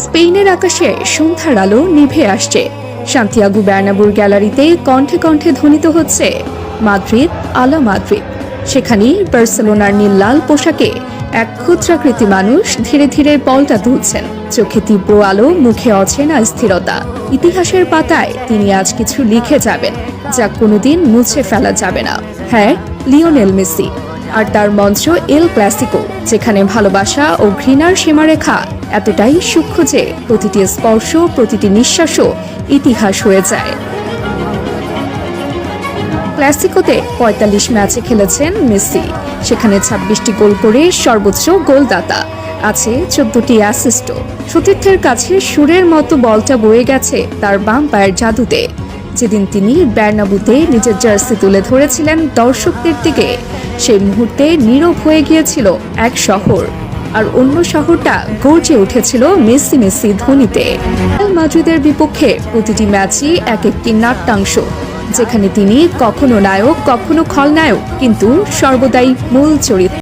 স্পেনের আকাশে সন্ধ্যার আলো নিভে আসছে। সান্তিয়াগো বার্নাব্যুর গ্যালারিতে কণ্ঠে কণ্ঠে ধ্বনিত হচ্ছে মাদ্রিদ আলা মাদ্রিদ। সেখানেই বার্সেলোনার নীল লাল পোশাকে এক ক্ষুদ্রাকৃতি মানুষ ধীরে ধীরে বলটা তুলছেন। চোখে তীব্র আলো, মুখে অচেনা স্থিরতা। ইতিহাসের পাতায় তিনি আজ কিছু লিখে যাবেন যা কোনোদিন মুছে ফেলা যাবে না। হ্যাঁ, লিওনেল মেসি। আর তার মঞ্চ এল ক্লাসিকো, যেখানে ভালোবাসা ও ঘৃণার সীমারেখা এতটাই সূক্ষ্ম যে প্রতিটি স্পর্শ, প্রতিটি নিঃশ্বাসও ইতিহাস হয়ে যায়। ক্লাসিকোতে ৪৫ ম্যাচে খেলেছেন মেসি। সেখানে ২৬টি গোল করে সর্বোচ্চ গোলদাতা, আছে ১৪টি অ্যাসিস্টও। সতীর্থের কাছে সুরের মতো বলটা বয়ে গেছে তার বাম পায়ের জাদুতে। যেদিন তিনি বার্নাব্যুতে নিজের জার্সি তুলে ধরেছিলেন দর্শকদের দিকে, সেই মুহূর্তে নীরব হয়ে গিয়েছিল এক শহর, আর অন্য শহরটা গর্জে উঠেছিল মেসি মেসি ধ্বনিতে। রিয়াল মাদ্রিদের বিপক্ষে প্রতিটি ম্যাচই এক একটি নাট্যাংশ, যেখানে তিনি কখনো নায়ক, কখনো খলনায়ক, কিন্তু সর্বদাই মূল চরিত্র।